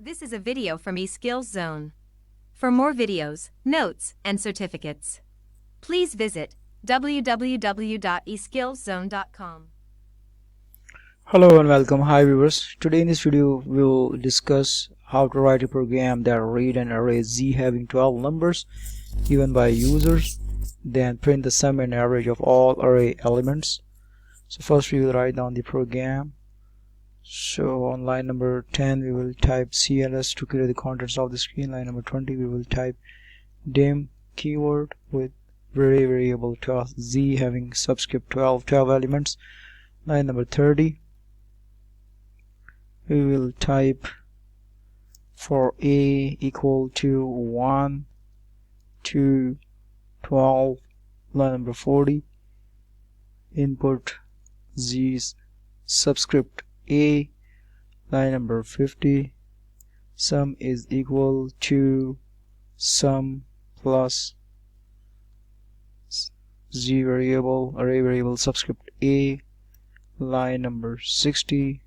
This is a video from eSkills Zone. For more videos, notes, and certificates, please visit www.eskillszone.com. Hello and welcome. Hi viewers. Today in this video we will discuss how to write a program that read an array Z having 12 numbers given by users, then print the sum and average of all array elements. So first we will write down the program. So on line number 10 we will type CLS to clear the contents of the screen. Line number 20 we will type dim keyword with array variable 12 Z having subscript 12 elements. Line number 30 we will type for a equal to 1 to 12. Line number 40 input Z's subscript a. Line number 50 sum is equal to sum plus Z variable array variable subscript a. Line number 60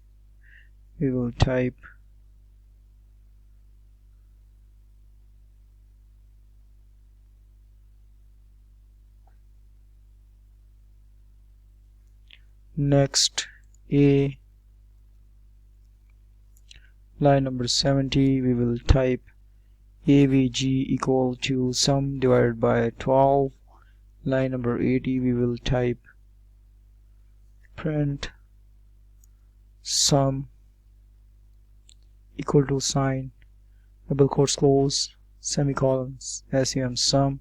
we will type next a. Line number 70 we will type avg equal to sum divided by 12. Line number 80 we will type print sum equal to sign double quotes close semicolons SUM sum.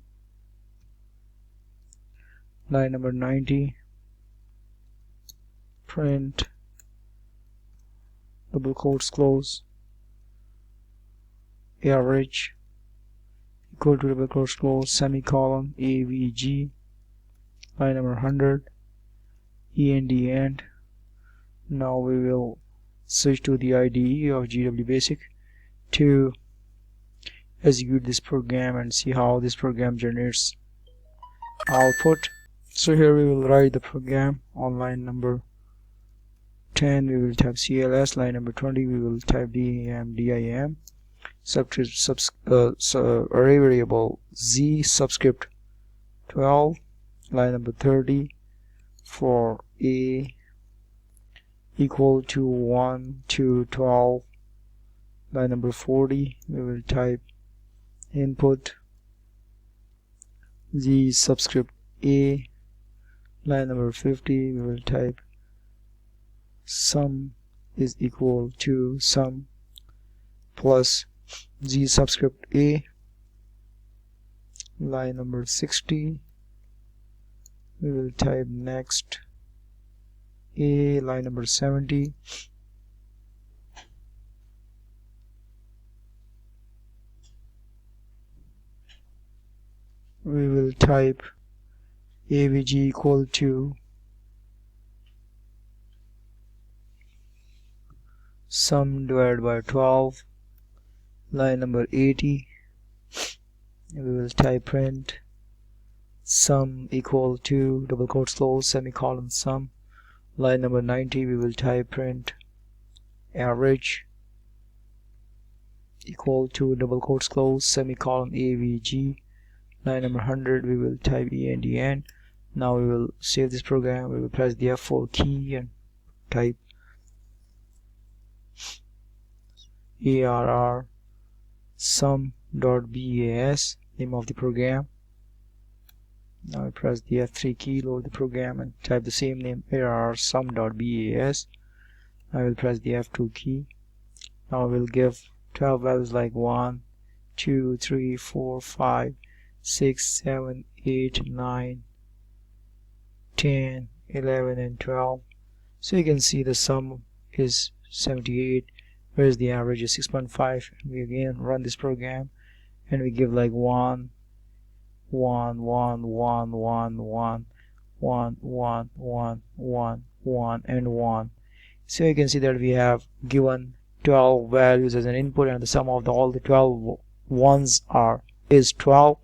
Line number 90 print double quotes close average equal to double quotes close semicolon avg. Line number 100 end. Now we will switch to the IDE of GW Basic to execute this program and see how this program generates output. So here we will write the program. On line number 10 we will type CLS. Line number 20 we will type DIM array variable Z subscript 12. Line number 30 for a equal to 1 to 12. Line number 40 we will type input Z subscript a. Line number 50 we will type sum is equal to sum plus Z subscript a. Line number 60 we will type next a. Line number 70 we will type avg equal to sum divided by 12. Line number 80 we will type print sum equal to double quotes close semicolon sum. Line number 90 we will type print average equal to double quotes close semicolon avg. Line number 100 we will type end. Now we will save this program. We will press the F4 key and type ARR sum.bas, name of the program. Now we press the F3 key, load the program and type the same name ARR sum.bas. I will press the F2 key. Now we will give 12 values like 1 2 3 4 5 6 7 8 9 10 11 and 12. So you can see the sum is 78, whereas the average is 6.5. We again run this program and we give like 1 1 1 1 1 1 1 1 1 1 1 and 1. So you can see that we have given 12 values as an input, and the sum of all the 12 ones is 12,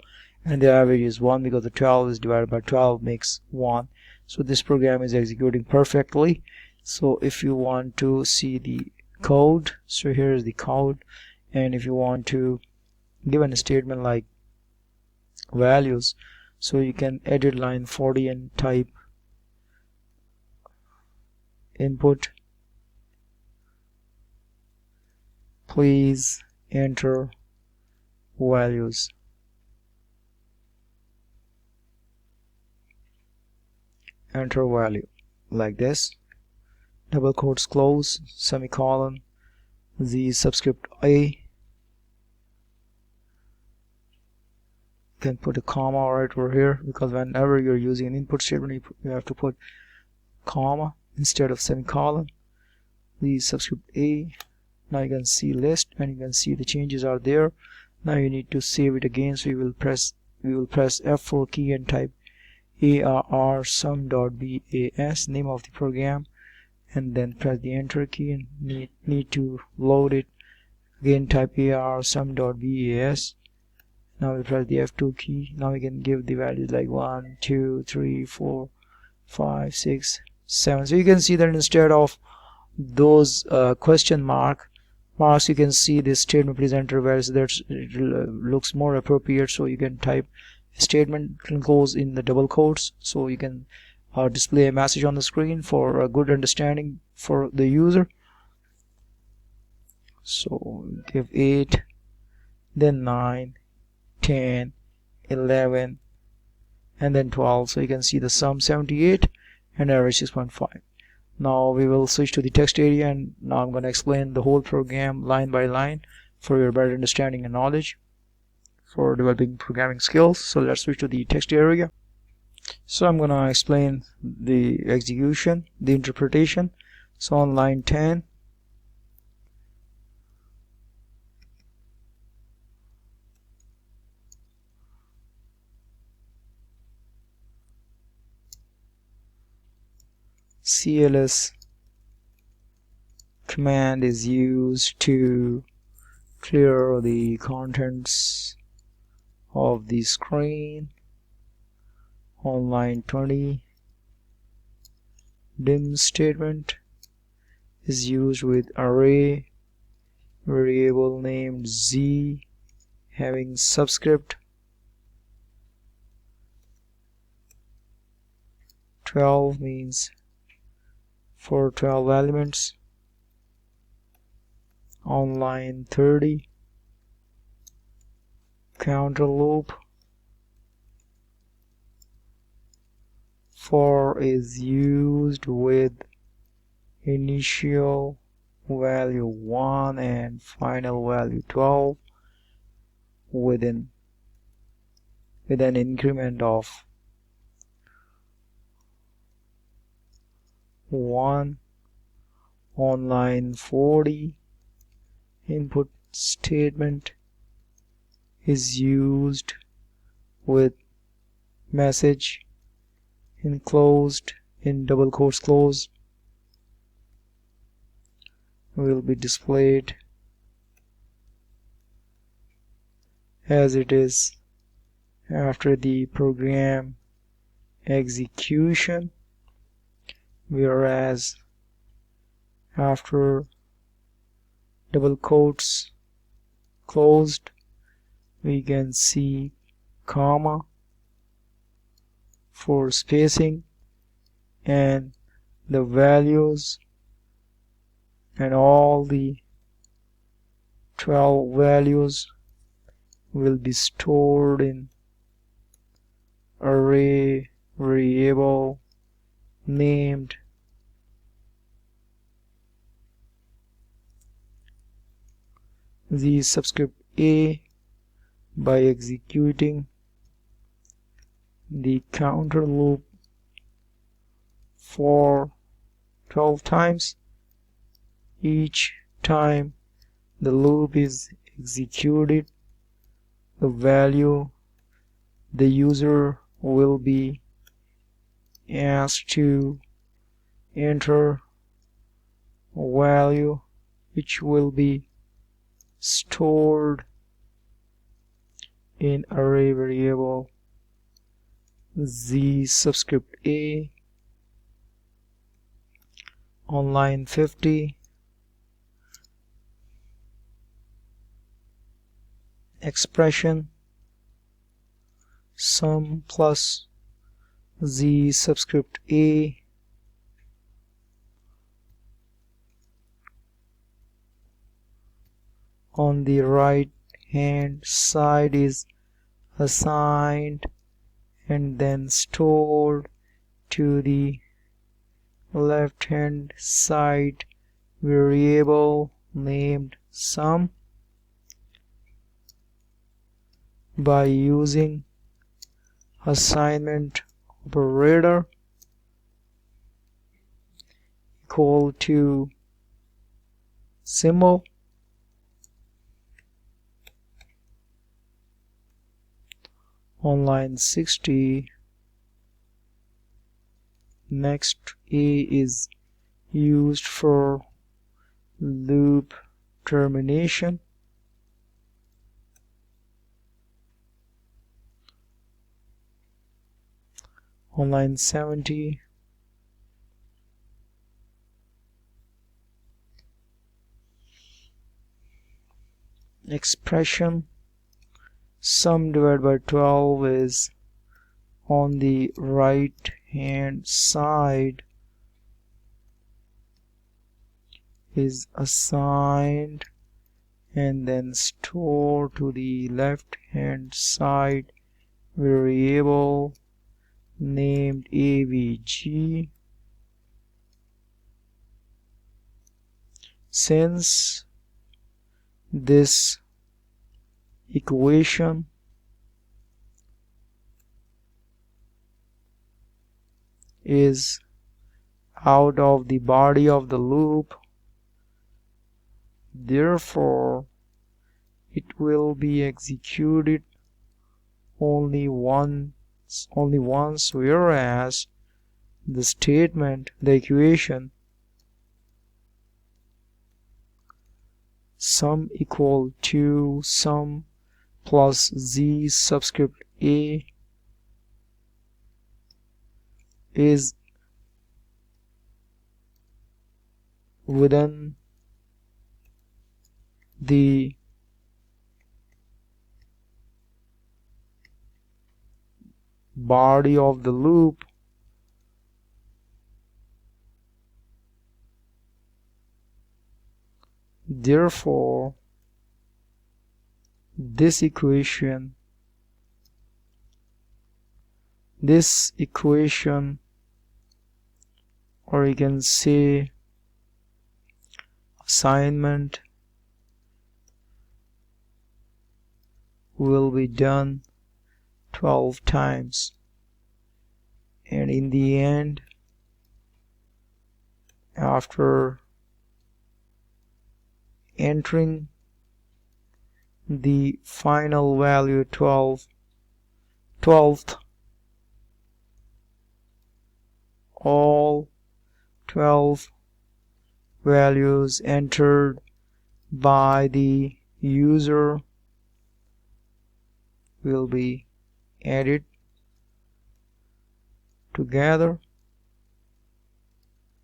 and the average is 1 because the 12 is divided by 12 makes 1. So this program is executing perfectly. So if you want to see the code, so here is the code. And if you want to give a statement like values, so you can edit line 40 and type input, please enter values. Enter value like this, double quotes close, semicolon, the subscript A. You can put a comma right over here, because whenever you're using an input statement you have to put comma instead of semicolon. The subscript A. Now you can see list and you can see the changes are there. Now you need to save it again, so we will press F4 key and type ARRAYS, name of the program, and then press the enter key and need to load it again. Type ARRAYS. Now we press the F2 key. Now we can give the values like 1 2 3 4 5 6 7. So you can see that instead of those question marks, you can see this statement, please enter values. That looks more appropriate. So you can type statement goes in the double quotes, so you can display a message on the screen for a good understanding for the user. So give 8, then 9, 10, 11, and then 12. So you can see the sum 78 and average 6.5. Now we will switch to the text area, and now I'm going to explain the whole program line by line for your better understanding and knowledge for developing programming skills. So let's switch to the text area. So I'm going to explain the execution, the interpretation. So on line 10, CLS command is used to clear the contents of the screen. On line 20, dim statement is used with array variable named Z having subscript 12, means for 12 elements. On line 30, counter loop for is used with initial value 1 and final value 12 with an increment of 1. On line 40, input statement is used with message enclosed in double quotes close will be displayed as it is after the program execution, whereas after double quotes closed we can see comma for spacing, and the values and all the 12 values will be stored in array variable named the subscript A by executing the counter loop for 12 times. Each time the loop is executed, the value the user will be asked to enter a value which will be stored in array variable Z subscript A. On line 50, expression sum plus z subscript a on the right hand side is assigned and then stored to the left hand side variable named sum by using assignment operator equal to symbol on line 60. Next, A is used for loop termination. On line 70, expression sum divided by 12 is on the right hand side is assigned and then stored to the left hand side variable named avg. Since this equation is out of the body of the loop, therefore it will be executed only once, whereas the statement, the equation sum equal to sum plus z subscript a is within the body of the loop, therefore this equation or you can say assignment will be done 12 times, and in the end, after entering the final value 12th, all 12 values entered by the user will be added together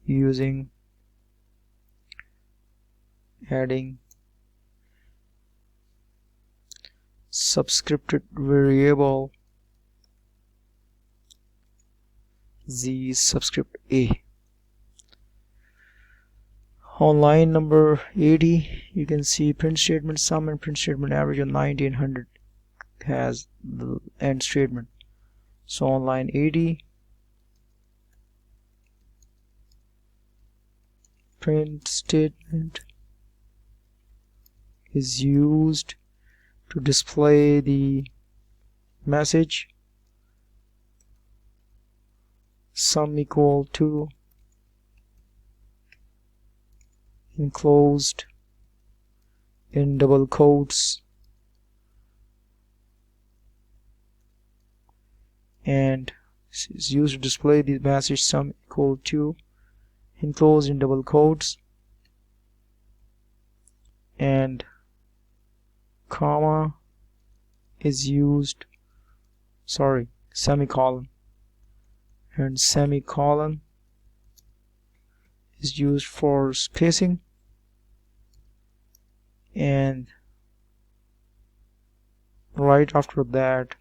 using adding subscripted variable z subscript a. On line number 80, you can see print statement sum and print statement average on 90 and 100 has the end statement. So on line 80, print statement is used to display the message sum equal to enclosed in double quotes and is used to display the message sum equal to enclosed in double quotes and comma is used, semicolon, and semicolon is used for spacing, and right after that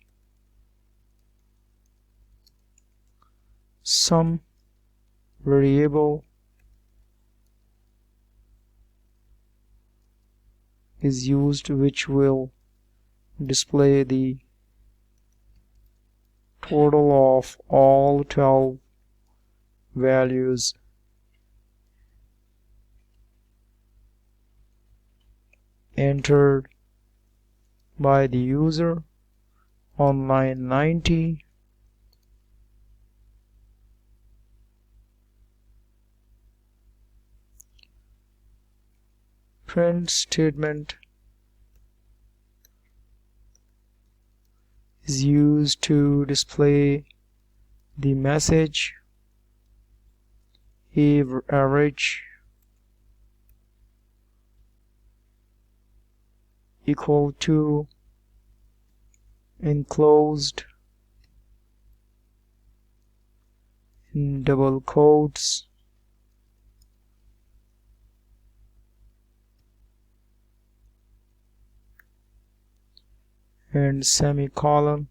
some variable is used which will display the total of all 12 values entered by the user on line 90. Print statement is used to display the message average equal to enclosed in double quotes and semicolon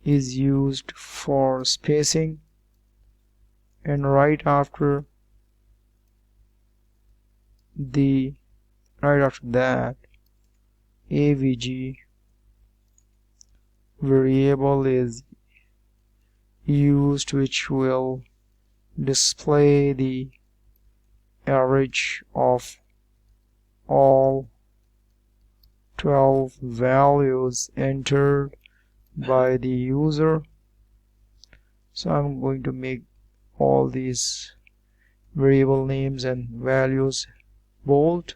is used for spacing, and right after that avg variable is used which will display the average of all 12 values entered by the user. So I'm going to make all these variable names and values bold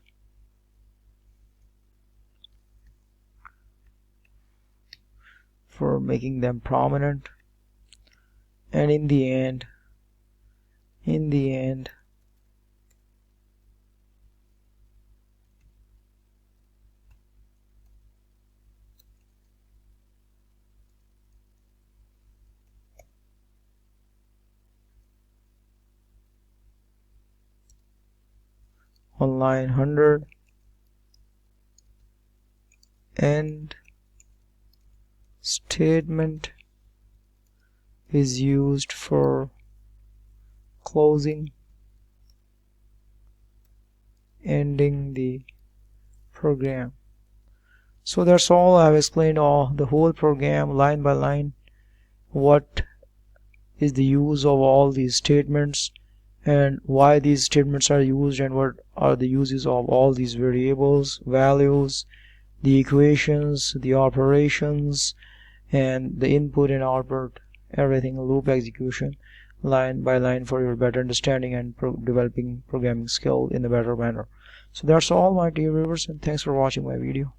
for making them prominent, and in the end on line 100 end statement is used for closing, ending the program. So that's all. I've explained the whole program line by line, what is the use of all these statements and why these statements are used, and what are the uses of all these variables, values, the equations, the operations, and the input and output, everything, loop execution line by line for your better understanding and developing programming skill in a better manner. So that's all, my dear viewers, and thanks for watching my video.